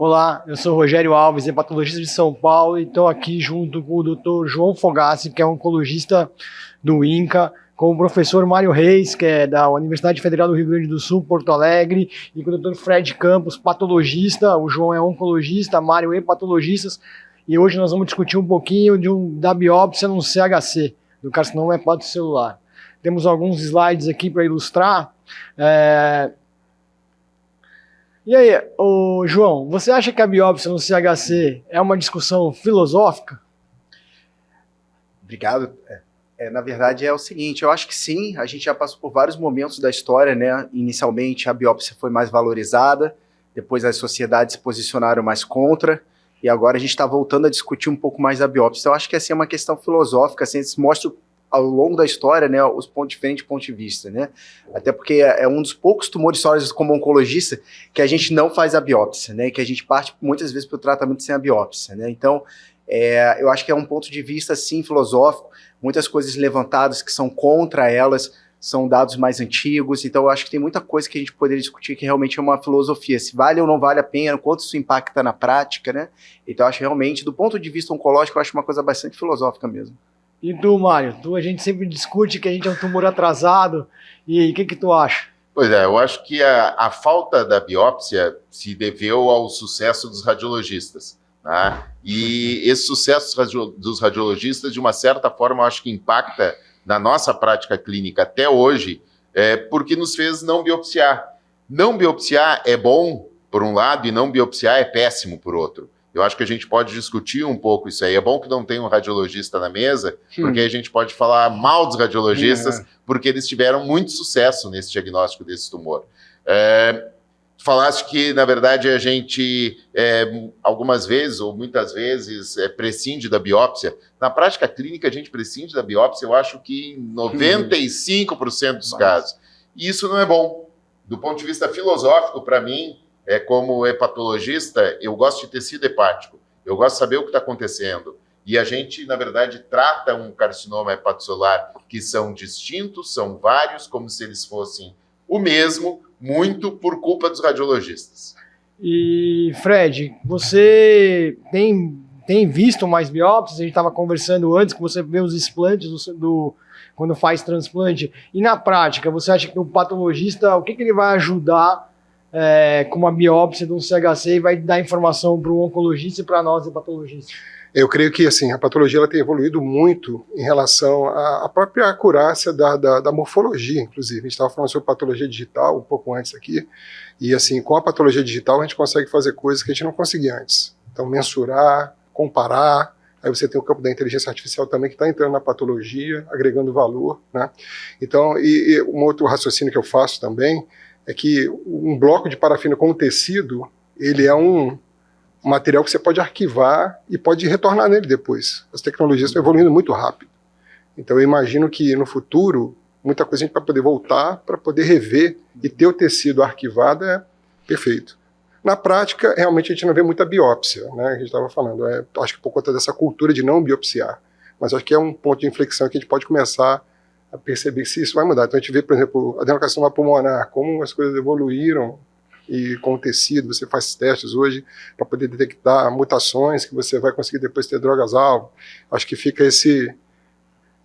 Olá, eu sou Rogério Alves, hepatologista de São Paulo, e estou aqui junto com o Dr. João Fogassi, que é oncologista do INCA, com o professor Mário Reis, que é da Universidade Federal do Rio Grande do Sul, Porto Alegre, e com o Dr. Fred Campos, patologista. O João é oncologista, Mário hepatologistas, e hoje nós vamos discutir um pouquinho da biópsia no CHC, do carcinoma hepatocelular. Temos alguns slides aqui para ilustrar. E aí, João, você acha que a biópsia no CHC é uma discussão filosófica? Obrigado. Na verdade é o seguinte, eu acho que sim, a gente já passou por vários momentos da história, né? Inicialmente a biópsia foi mais valorizada, depois as sociedades se posicionaram mais contra, e agora a gente está voltando a discutir um pouco mais a biópsia. Então, eu acho que assim, é uma questão filosófica, assim, isso mostra ao longo da história, né, os diferentes pontos de vista, né? Até porque é um dos poucos tumores sólidos como oncologista que a gente não faz a biópsia, né? Que a gente parte muitas vezes para o tratamento sem a biópsia, né? Então, eu acho que é um ponto de vista, sim, filosófico. Muitas coisas levantadas que são contra elas são dados mais antigos. Então, eu acho que tem muita coisa que a gente poderia discutir que realmente é uma filosofia. Se vale ou não vale a pena, quanto isso impacta na prática, né? Então, eu acho realmente, do ponto de vista oncológico, eu acho uma coisa bastante filosófica mesmo. E tu, Mário? A gente sempre discute que a gente é um tumor atrasado. E aí, o que tu acha? Pois é, eu acho que a falta da biópsia se deveu ao sucesso dos radiologistas, né? E esse sucesso dos radiologistas, de uma certa forma, eu acho que impacta na nossa prática clínica até hoje, porque nos fez não biopsiar. Não biopsiar é bom, por um lado, e não biopsiar é péssimo, por outro. Eu acho que a gente pode discutir um pouco isso aí. É bom que não tenha um radiologista na mesa, porque aí a gente pode falar mal dos radiologistas, porque eles tiveram muito sucesso nesse diagnóstico desse tumor. Falaste que, na verdade, a gente, algumas vezes, ou muitas vezes, prescinde da biópsia. Na prática clínica, a gente prescinde da biópsia, eu acho que em 95% dos casos. E isso não é bom. Do ponto de vista filosófico, para mim, como hepatologista, eu gosto de tecido hepático, eu gosto de saber o que está acontecendo. E a gente, na verdade, trata um carcinoma hepatocelular que são distintos, são vários, como se eles fossem o mesmo, muito por culpa dos radiologistas. E, Fred, você tem visto mais biópsias? A gente estava conversando antes que você vê os explantes quando faz transplante. E na prática, você acha que o patologista, o que ele vai ajudar com uma biópsia de um CHC e vai dar informação para o oncologista e para nós, hepatologistas? Eu creio que assim, a patologia ela tem evoluído muito em relação à própria acurácia da morfologia, inclusive. A gente estava falando sobre patologia digital um pouco antes aqui, e assim, com a patologia digital a gente consegue fazer coisas que a gente não conseguia antes. Então, mensurar, comparar, aí você tem o campo da inteligência artificial também que está entrando na patologia, agregando valor, né? Então, e um outro raciocínio que eu faço também é que um bloco de parafina com tecido, ele é um material que você pode arquivar e pode retornar nele depois. As tecnologias estão evoluindo muito rápido. Então eu imagino que no futuro, muita coisa a gente vai poder voltar para poder rever e ter o tecido arquivado é perfeito. Na prática, realmente a gente não vê muita biópsia, né? A gente estava falando, acho que por conta dessa cultura de não biopsiar. Mas acho que é um ponto de inflexão que a gente pode começar a perceber se isso vai mudar. Então a gente vê, por exemplo, a adenocarcinoma pulmonar, como as coisas evoluíram, e com o tecido você faz testes hoje para poder detectar mutações que você vai conseguir depois ter drogas-alvo. Acho que fica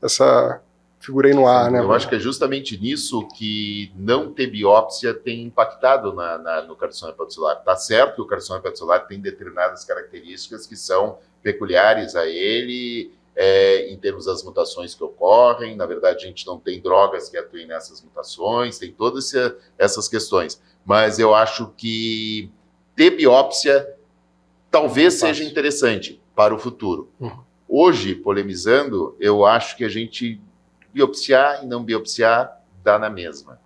essa figura aí no ar, né? Eu acho que é justamente nisso que não ter biópsia tem impactado no carcinoma hepatocelular. Está certo que o carcinoma hepatocelular tem determinadas características que são peculiares a ele, em termos das mutações que ocorrem. Na verdade, a gente não tem drogas que atuem nessas mutações, tem todas essas questões. Mas eu acho que ter biópsia talvez seja interessante para o futuro. Hoje, polemizando, eu acho que a gente biopsiar e não biopsiar dá na mesma,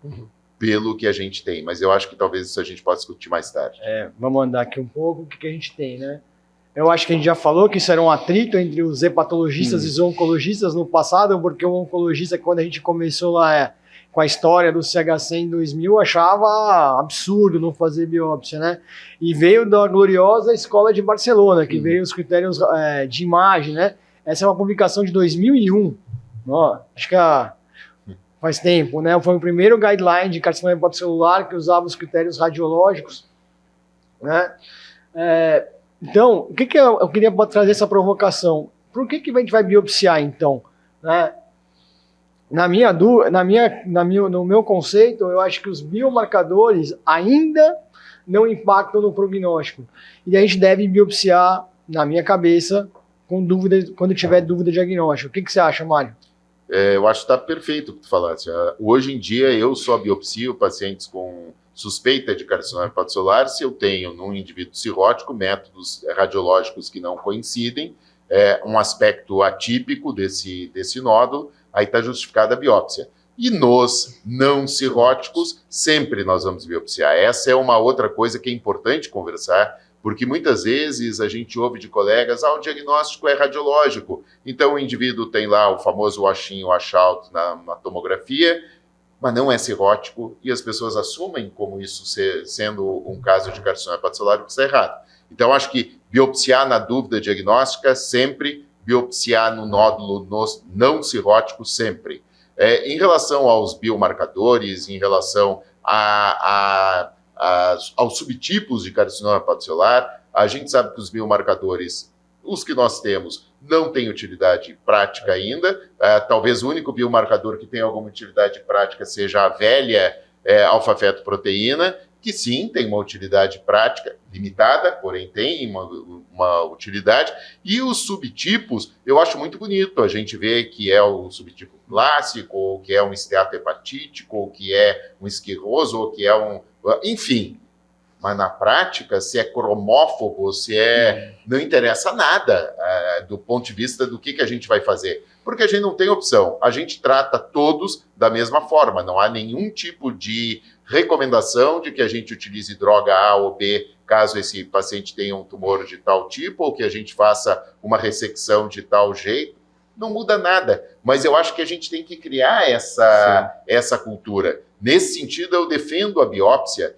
pelo que a gente tem. Mas eu acho que talvez isso a gente possa discutir mais tarde. Vamos andar aqui um pouco, o que a gente tem, né? Eu acho que a gente já falou que isso era um atrito entre os hepatologistas e os oncologistas no passado, porque o oncologista, quando a gente começou lá com a história do CHC em 2000, achava absurdo não fazer biópsia, né? E veio da gloriosa escola de Barcelona, que veio os critérios de imagem, né? Essa é uma publicação de 2001. Acho que faz tempo, né? Foi o primeiro guideline de carcinoma hepatocelular que usava os critérios radiológicos, né? Então, o que eu queria trazer essa provocação? Por que a gente vai biopsiar, então? Né? No meu conceito, eu acho que os biomarcadores ainda não impactam no prognóstico. E a gente deve biopsiar, na minha cabeça, com dúvida, quando tiver dúvida diagnóstica. O que você acha, Mário? Eu acho que está perfeito o que tu falaste. Hoje em dia, eu só biopsio pacientes com suspeita de carcinoma hepatocelular se eu tenho, num indivíduo cirrótico, métodos radiológicos que não coincidem, um aspecto atípico desse nódulo, aí está justificada a biópsia. E nos não cirróticos, sempre nós vamos biopsiar. Essa é uma outra coisa que é importante conversar, porque muitas vezes a gente ouve de colegas, o diagnóstico é radiológico. Então o indivíduo tem lá o famoso wash-in, wash-out na tomografia, mas não é cirrótico, e as pessoas assumem como isso sendo um caso de carcinoma hepatocelular, o que está errado. Então acho que biopsiar na dúvida diagnóstica sempre, biopsiar no nódulo não cirrótico sempre. Em relação aos biomarcadores, em relação aos subtipos de carcinoma hepatocelular, a gente sabe que os biomarcadores, os que nós temos, não têm utilidade prática ainda. Talvez o único biomarcador que tem alguma utilidade prática seja a velha alfa-fetoproteína, que sim, tem uma utilidade prática limitada, porém tem uma utilidade. E os subtipos, eu acho muito bonito. A gente vê que é o subtipo clássico, ou que é um esteatohepatítico, ou que é um esquirroso, ou que é um... Enfim, mas na prática, se é cromófobo, não interessa nada do ponto de vista do que a gente vai fazer. Porque a gente não tem opção. A gente trata todos da mesma forma. Não há nenhum tipo de recomendação de que a gente utilize droga A ou B caso esse paciente tenha um tumor de tal tipo, ou que a gente faça uma ressecção de tal jeito. Não muda nada. Mas eu acho que a gente tem que criar essa cultura. Nesse sentido, eu defendo a biópsia,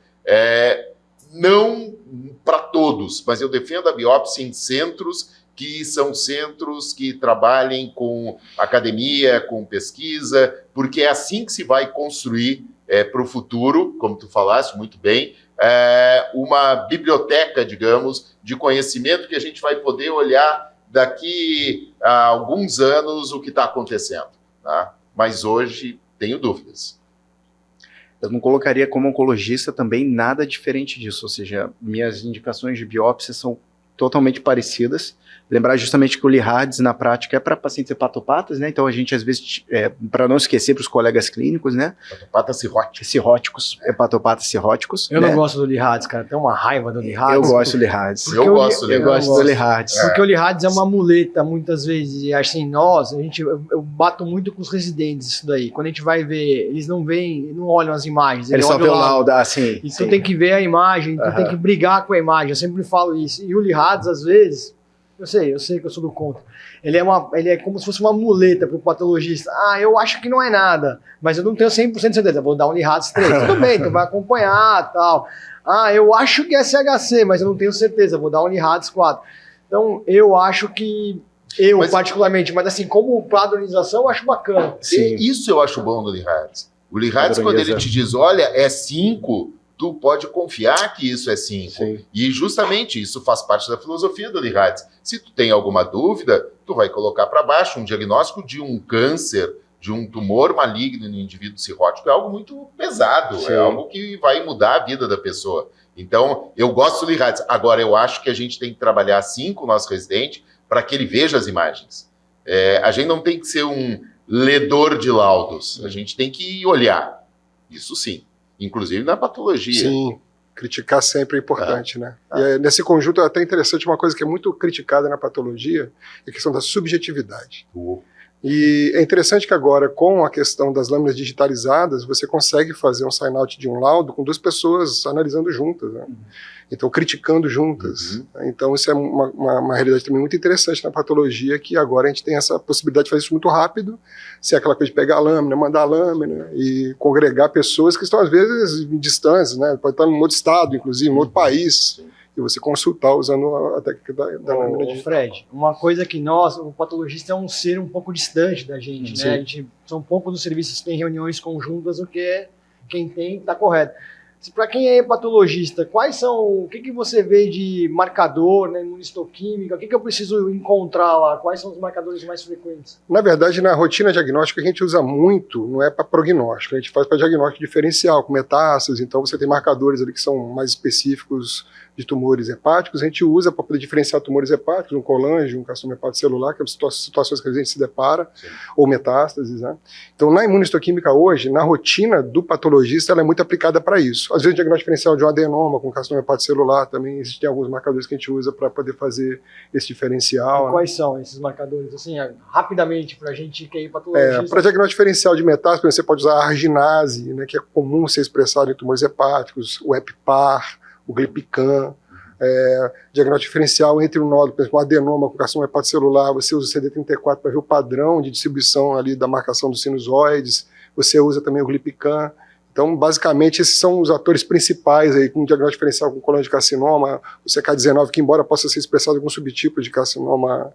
não para todos, mas eu defendo a biópsia em centros que são centros que trabalhem com academia, com pesquisa, porque é assim que se vai construir para o futuro, como tu falaste muito bem, uma biblioteca, digamos, de conhecimento que a gente vai poder olhar daqui a alguns anos o que está acontecendo. Tá? Mas hoje tenho dúvidas. Eu não colocaria como oncologista também nada diferente disso, ou seja, minhas indicações de biópsia são totalmente parecidas. Lembrar justamente que o Lihards, na prática, é para pacientes hepatopatas, né? Então a gente, às vezes, para não esquecer para os colegas clínicos, né? Hepatopatas cirróticos. Hepatopatas cirróticos. Eu não gosto do Lihards, cara. Tem uma raiva do Lihards. Eu gosto do Lihards. Eu gosto do Lihards. Porque o Lihards é uma muleta, muitas vezes. E assim, eu bato muito com os residentes isso daí. Quando a gente vai ver, eles não veem, não olham as imagens. Eles só vê o laudo, assim. E tu tem que ver a imagem, tu tem que brigar com a imagem. Eu sempre falo isso. E o Lihards, às vezes... Eu sei que eu sou do contra. Ele é como se fosse uma muleta para o patologista. Eu acho que não é nada, mas eu não tenho 100% de certeza. Vou dar um Lihards 3. Tudo bem, tu vai acompanhar, tal. Eu acho que é SHC, mas eu não tenho certeza. Vou dar um Lihards 4. Então, eu acho que... particularmente, mas assim, como padronização, eu acho bacana. Sim. Isso eu acho bom do Lihards. O Lihards, quando ele te diz, olha, é 5... tu pode confiar que isso é 5. Sim. E justamente isso faz parte da filosofia do Lihards. Se tu tem alguma dúvida, tu vai colocar para baixo um diagnóstico de um câncer, de um tumor maligno no indivíduo cirrótico. É algo muito pesado, Sim. É algo que vai mudar a vida da pessoa. Então, eu gosto do Lihards. Agora, eu acho que a gente tem que trabalhar assim com o nosso residente para que ele veja as imagens. A gente não tem que ser um ledor de laudos. A gente tem que olhar. Isso sim. Inclusive na patologia. Sim, criticar sempre é importante, né? E nesse conjunto é até interessante uma coisa que é muito criticada na patologia, é a questão da subjetividade. E é interessante que agora, com a questão das lâminas digitalizadas, você consegue fazer um sign-out de um laudo com 2 pessoas analisando juntas, né? Então, criticando juntas. Então, isso é uma realidade também muito interessante na patologia, que agora a gente tem essa possibilidade de fazer isso muito rápido, se é aquela coisa de pegar a lâmina, mandar a lâmina e congregar pessoas que estão, às vezes, em distâncias, né? Pode estar em outro estado, inclusive, em outro país, e você consultar usando a técnica da lâmina digital. Fred, uma coisa que o patologista é um ser um pouco distante da gente, né? São poucos dos serviços que têm reuniões conjuntas, o que quem tem está correto. Para quem é hepatologista, o que você vê de marcador, né, imunistoquímica, o que eu preciso encontrar lá? Quais são os marcadores mais frequentes? Na verdade, na rotina diagnóstica, a gente usa muito, não é para prognóstico, a gente faz para diagnóstico diferencial, com metástases, então você tem marcadores ali que são mais específicos de tumores hepáticos, a gente usa para poder diferenciar tumores hepáticos, um colangio, um carcinoma hepatocelular, que são situações que a gente se depara, sim, ou metástases, né? Então, na imunistoquímica hoje, na rotina do patologista, ela é muito aplicada para isso. Às vezes, o diagnóstico diferencial de um adenoma com carcinoma hepatocelular, também existem alguns marcadores que a gente usa para poder fazer esse diferencial. E quais são esses marcadores? Assim, rapidamente, para a gente que é hepatologista. Para diagnóstico diferencial de metástase, você pode usar a arginase, né, que é comum ser expressado em tumores hepáticos, o EpiPAR, o Glipican. Diagnóstico diferencial entre um nódulo, por exemplo, um adenoma com carcinoma hepatocelular, você usa o CD34 para ver o padrão de distribuição ali da marcação dos sinusoides, você usa também o Glipican. Então, basicamente, esses são os atores principais aí, com diagnóstico diferencial com colangiocarcinoma, o CK19, que embora possa ser expressado em algum subtipo de carcinoma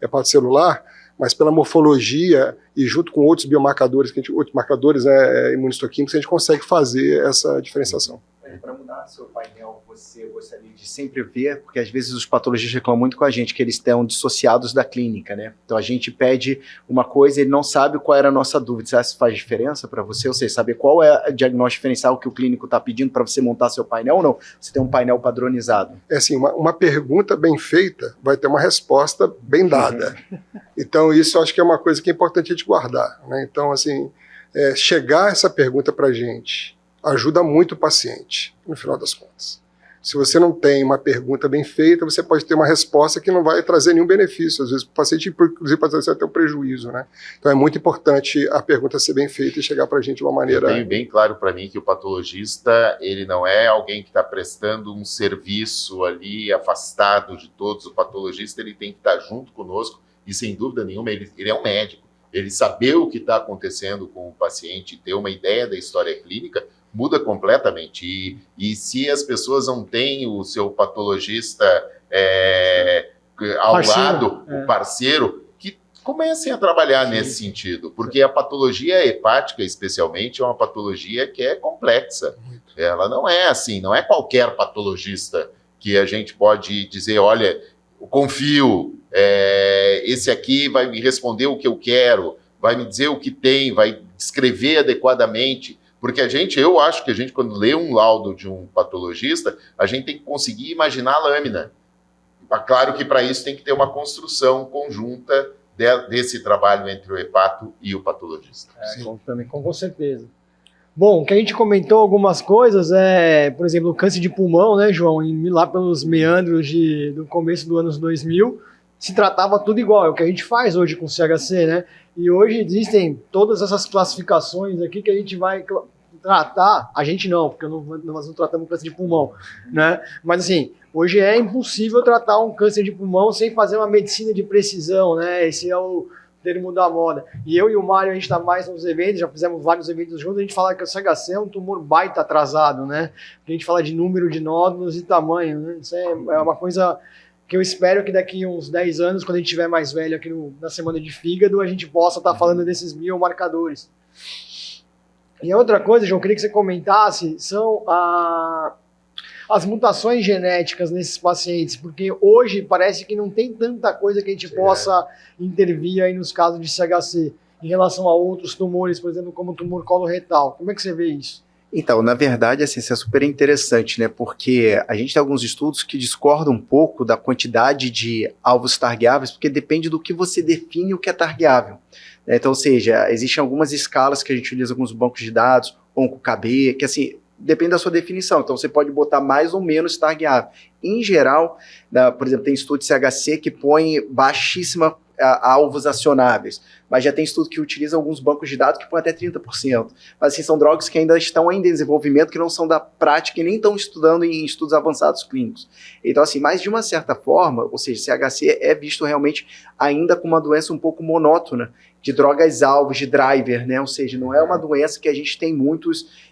hepatocelular, mas pela morfologia e junto com outros biomarcadores, outros marcadores imunistoquímicos, a gente consegue fazer essa diferenciação. Para mudar seu painel, você gostaria de sempre ver, porque às vezes os patologistas reclamam muito com a gente, que eles estão dissociados da clínica, né? Então a gente pede uma coisa e ele não sabe qual era a nossa dúvida. Você acha que faz diferença para você? Ou seja, saber qual é o diagnóstico diferencial que o clínico está pedindo para você montar seu painel ou não? Você tem um painel padronizado? É assim, uma pergunta bem feita vai ter uma resposta bem dada. Então isso eu acho que é uma coisa que é importante a gente guardar, né? Então, assim, chegar essa pergunta para a gente ajuda muito o paciente, no final das contas. Se você não tem uma pergunta bem feita, você pode ter uma resposta que não vai trazer nenhum benefício. Às vezes o paciente, inclusive, pode trazer até um prejuízo, né? Então é muito importante a pergunta ser bem feita e chegar para a gente de uma maneira... Eu tenho bem claro para mim que o patologista, ele não é alguém que está prestando um serviço ali afastado de todos. O patologista, ele tem que estar junto conosco e, sem dúvida nenhuma, ele é um médico. Ele saber o que está acontecendo com o paciente, ter uma ideia da história clínica, muda completamente. E se as pessoas não têm o seu patologista ao lado, o parceiro, que comecem a trabalhar nesse sentido, porque a patologia hepática, especialmente, é uma patologia que é complexa. Ela não é assim, não é qualquer patologista que a gente pode dizer, olha, eu confio, esse aqui vai me responder o que eu quero, vai me dizer o que tem, vai descrever adequadamente. Porque eu acho que a gente, quando lê um laudo de um patologista, a gente tem que conseguir imaginar a lâmina. Claro que para isso tem que ter uma construção conjunta desse trabalho entre o hepato e o patologista. Com certeza. Bom, o que a gente comentou algumas coisas por exemplo, o câncer de pulmão, né, João? Lá pelos meandros do começo dos anos 2000, se tratava tudo igual, é o que a gente faz hoje com o CHC, né? E hoje existem todas essas classificações aqui que a gente vai tratar, a gente não, porque nós não tratamos câncer de pulmão, né? Mas assim, hoje é impossível tratar um câncer de pulmão sem fazer uma medicina de precisão, né? Esse é o termo da moda. E eu e o Mário, a gente está mais nos eventos, já fizemos vários eventos juntos, a gente fala que o CHC é um tumor baita atrasado, né? A gente fala de número de nódulos e tamanho, né? Isso é uma coisa que eu espero que daqui uns 10 anos, quando a gente estiver mais velho aqui na semana de fígado, a gente possa estar falando desses biomarcadores. E a outra coisa, João, eu queria que você comentasse, são as mutações genéticas nesses pacientes, porque hoje parece que não tem tanta coisa que a gente possa intervir aí nos casos de CHC, em relação a outros tumores, por exemplo, como o tumor coloretal. Como é que você vê isso? Então, na verdade, assim, isso é super interessante, né? Porque a gente tem alguns estudos que discordam um pouco da quantidade de alvos targueáveis, porque depende do que você define o que é targueável. Então, ou seja, existem algumas escalas que a gente utiliza alguns bancos de dados, OncoKB, que assim, depende da sua definição. Então, você pode botar mais ou menos targueável. Em geral, por exemplo, tem estudo de CHC que põe baixíssima alvos acionáveis, mas já tem estudo que utiliza alguns bancos de dados que põe até 30%. Mas assim, são drogas que ainda estão em desenvolvimento, que não são da prática e nem estão estudando em estudos avançados clínicos. Então assim, mas de uma certa forma, ou seja, CHC é visto realmente ainda como uma doença um pouco monótona, de drogas-alvos, de driver, né? Ou seja, não é uma doença que a gente tem muitos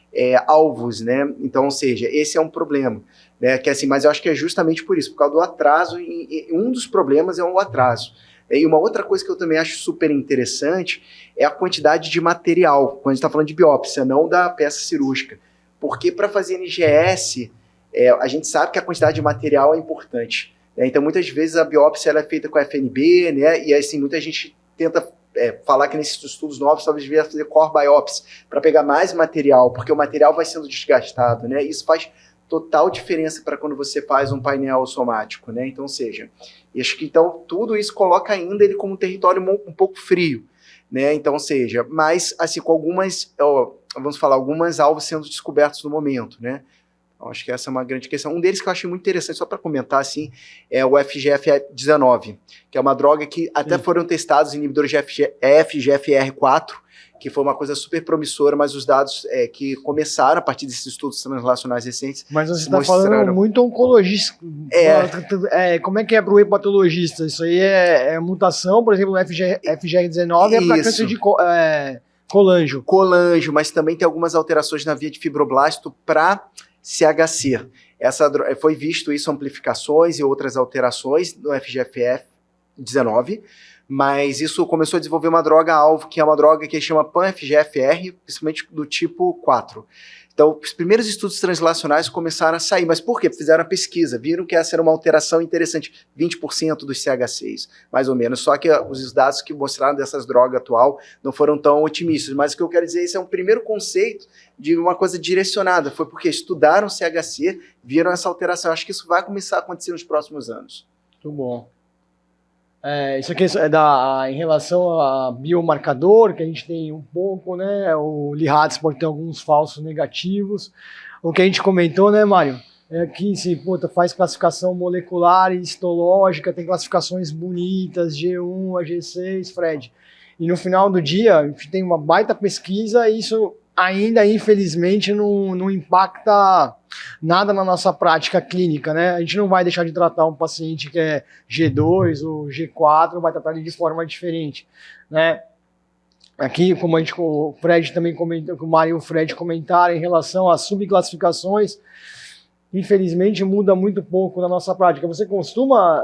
alvos, né? Então, ou seja, esse é um problema. Né? Que, assim, mas eu acho que é justamente por isso, por causa do atraso, e um dos problemas é o atraso. E uma outra coisa que eu também acho super interessante é a quantidade de material, quando a gente está falando de biópsia, não da peça cirúrgica. Porque para fazer NGS, a gente sabe que a quantidade de material é importante. Né? Então, muitas vezes a biópsia ela é feita com FNB, né? E assim, muita gente tenta falar que nesses estudos novos talvez devia fazer core biopsy para pegar mais material, porque o material vai sendo desgastado, né? Isso faz total diferença para quando você faz um painel somático, né? Então, acho que então tudo isso coloca ainda ele como um território um pouco frio, né? Então, mas assim com algumas, vamos falar, algumas alvos sendo descobertos no momento, né? Então, acho que essa é uma grande questão. Um deles que eu achei muito interessante, só para comentar, assim, é o FGF19, que é uma droga que até foram testados inibidores de FGFR4, que foi uma coisa super promissora, mas os dados que começaram a partir desses estudos translacionais recentes... Mas você está falando muito oncologista. Como é que é para o hepatologista? Isso aí é mutação, por exemplo, no FGR19 é para câncer de colangio. Colangio, mas também tem algumas alterações na via de fibroblasto para CHC. Foi visto isso, amplificações e outras alterações no FGFR19, mas isso começou a desenvolver uma droga-alvo, que é uma droga que chama PAN-FGFR, principalmente do tipo 4. Então, os primeiros estudos translacionais começaram a sair, mas por quê? Fizeram a pesquisa, viram que essa era uma alteração interessante, 20% dos CHCs, mais ou menos, só que os dados que mostraram dessas drogas atual não foram tão otimistas, mas o que eu quero dizer, esse é um primeiro conceito de uma coisa direcionada, foi porque estudaram CHC, viram essa alteração, acho que isso vai começar a acontecer nos próximos anos. Muito bom. Isso aqui em relação a biomarcador, que a gente tem um pouco, né? O Lihatz pode ter alguns falsos negativos. O que a gente comentou, né, Mário? É que se faz classificação molecular e histológica, tem classificações bonitas, G1 a G6, Fred. E no final do dia, a gente tem uma baita pesquisa e isso ainda, infelizmente, não impacta nada na nossa prática clínica, né? A gente não vai deixar de tratar um paciente que é G2 ou G4, vai tratar ele de forma diferente, né? Aqui, como o Fred também comentou, o Mário e o Fred comentaram em relação às subclassificações, infelizmente muda muito pouco na nossa prática. Você costuma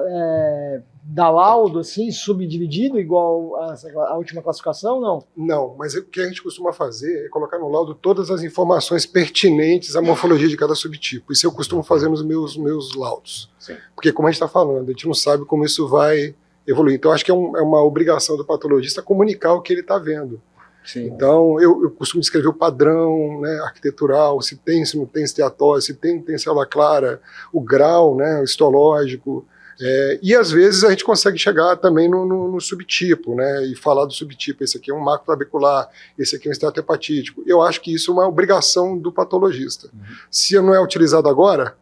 dar laudo assim, subdividido, igual a última classificação, não? Não, mas o que a gente costuma fazer é colocar no laudo todas as informações pertinentes à morfologia de cada subtipo. Isso eu costumo fazer nos meus laudos. Sim. Porque, como a gente está falando, a gente não sabe como isso vai evoluir. Então, acho que é uma obrigação do patologista comunicar o que ele está vendo. Sim. Então, eu costumo descrever o padrão, né, arquitetural, se tem, se não tem esteatose, se tem célula clara, o grau, né, o histológico. E às vezes a gente consegue chegar também no subtipo, né, e falar do subtipo. Esse aqui é um marco trabecular, esse aqui é um esteato hepatítico. Eu acho que isso é uma obrigação do patologista. Se não é utilizado agora,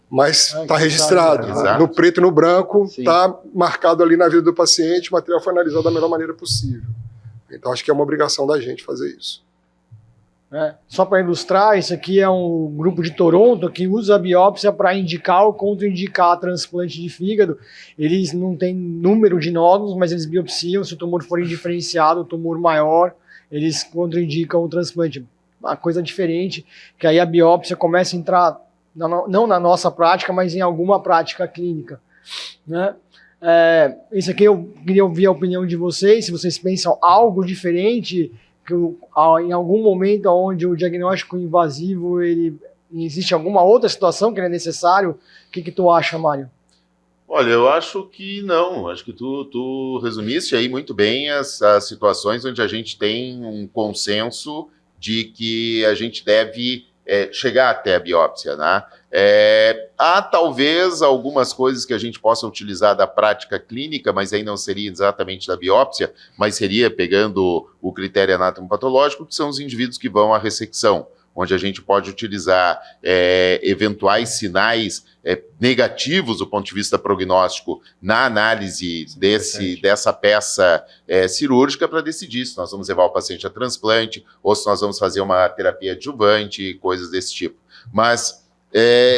mas está registrado, né? No preto e no branco, está marcado ali na vida do paciente, o material foi analisado da melhor maneira possível. Então acho que é uma obrigação da gente fazer isso. Só para ilustrar, isso aqui é um grupo de Toronto que usa a biópsia para indicar ou contraindicar transplante de fígado. Eles não têm número de nódulos, mas eles biopsiam. Se o tumor for indiferenciado, o tumor maior, eles contraindicam o transplante. Uma coisa diferente, que aí a biópsia começa a entrar, não na nossa prática, mas em alguma prática clínica, né? Isso aqui eu queria ouvir a opinião de vocês, se vocês pensam algo diferente, que em algum momento onde o diagnóstico invasivo, existe alguma outra situação que ele é necessário. O que tu acha, Mário? Olha, eu acho que não, acho que tu resumiste aí muito bem as situações onde a gente tem um consenso de que a gente deve chegar até a biópsia, né? Há talvez algumas coisas que a gente possa utilizar da prática clínica, mas aí não seria exatamente da biópsia, mas seria pegando o critério anatomopatológico, que são os indivíduos que vão à ressecção, onde a gente pode utilizar eventuais sinais negativos do ponto de vista prognóstico na análise dessa peça cirúrgica para decidir se nós vamos levar o paciente a transplante ou se nós vamos fazer uma terapia adjuvante, coisas desse tipo. Mas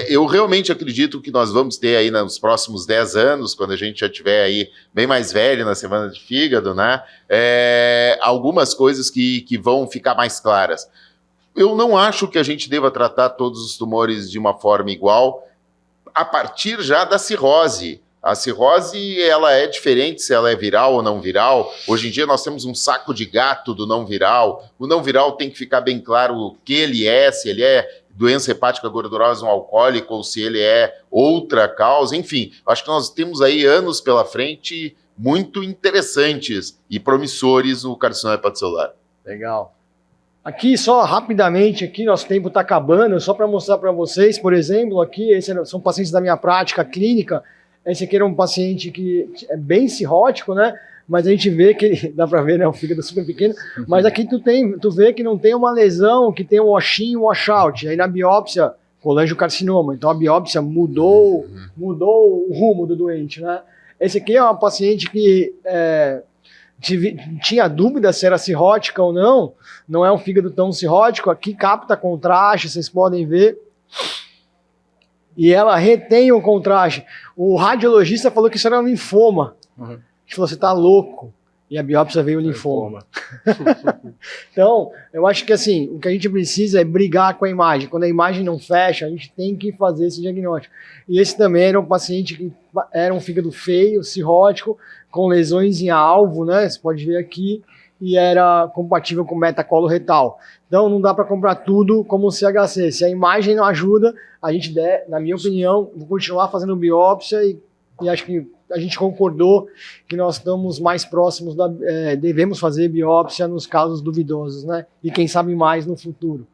eu realmente acredito que nós vamos ter aí nos próximos 10 anos, quando a gente já estiver aí bem mais velho na semana de fígado, né, algumas coisas que vão ficar mais claras. Eu não acho que a gente deva tratar todos os tumores de uma forma igual a partir já da cirrose. A cirrose, ela é diferente se ela é viral ou não viral. Hoje em dia nós temos um saco de gato do não viral. O não viral tem que ficar bem claro o que ele é, se ele é doença hepática gordurosa não alcoólica ou se ele é outra causa, enfim, acho que nós temos aí anos pela frente muito interessantes e promissores no carcinoma hepatocelular. Legal. Aqui, só rapidamente, aqui nosso tempo está acabando, só para mostrar para vocês, por exemplo, aqui, são pacientes da minha prática clínica. Esse aqui era um paciente que é bem cirrótico, né? Mas a gente vê que, dá para ver, né? O fígado super pequeno. Mas aqui tu vê que não tem uma lesão, que tem um wash-in e um wash-out. Aí na biópsia, colangiocarcinoma. Então a biópsia mudou o rumo do doente, né? Esse aqui é uma paciente que tinha dúvida se era cirrótica ou não. Não é um fígado tão cirrótico. Aqui capta contraste, vocês podem ver. E ela retém o contraste. O radiologista falou que isso era um linfoma. A gente falou, você tá louco. E a biópsia veio linfoma. Então, eu acho que assim, o que a gente precisa é brigar com a imagem. Quando a imagem não fecha, a gente tem que fazer esse diagnóstico. E esse também era um paciente que era um fígado feio, cirrótico, com lesões em alvo, né? Você pode ver aqui. E era compatível com metacolo retal. Então não dá para comprar tudo como CHC. Se a imagem não ajuda, a gente, na minha opinião, vou continuar fazendo biópsia e acho que a gente concordou que nós estamos mais próximos devemos fazer biópsia nos casos duvidosos, né? E quem sabe mais no futuro.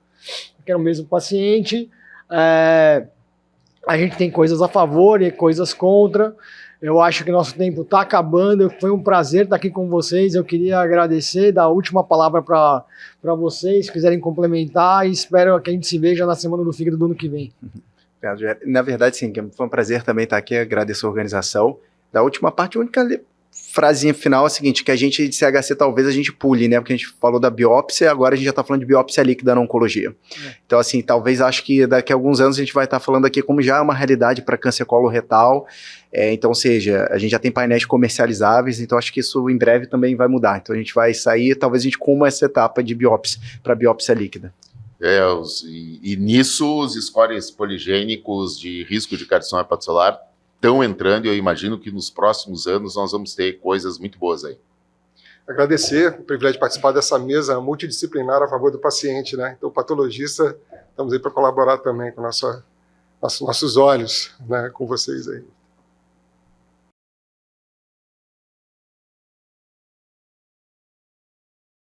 Eu quero o mesmo paciente. A gente tem coisas a favor e coisas contra. Eu acho que nosso tempo está acabando. Foi um prazer estar aqui com vocês. Eu queria agradecer, dar a última palavra para vocês, se quiserem complementar, e espero que a gente se veja na Semana do Fígado do ano que vem. Na verdade, sim, foi um prazer também estar aqui, agradeço a organização. Da última parte, a única frasinha final é a seguinte, que a gente de CHC talvez a gente pule, né, porque a gente falou da biópsia, agora a gente já está falando de biópsia líquida na oncologia. Então, assim, talvez acho que daqui a alguns anos a gente vai estar falando aqui como já é uma realidade para câncer coloretal, então, ou seja, a gente já tem painéis comercializáveis, então acho que isso em breve também vai mudar. Então a gente vai sair, talvez a gente coma essa etapa de biópsia, para biópsia líquida. E nisso os scores poligênicos de risco de carcinoma hepatocelular estão entrando e eu imagino que nos próximos anos nós vamos ter coisas muito boas aí. Agradecer o privilégio de participar dessa mesa multidisciplinar a favor do paciente, né? Então, patologista, estamos aí para colaborar também com nossos olhos, né, com vocês aí.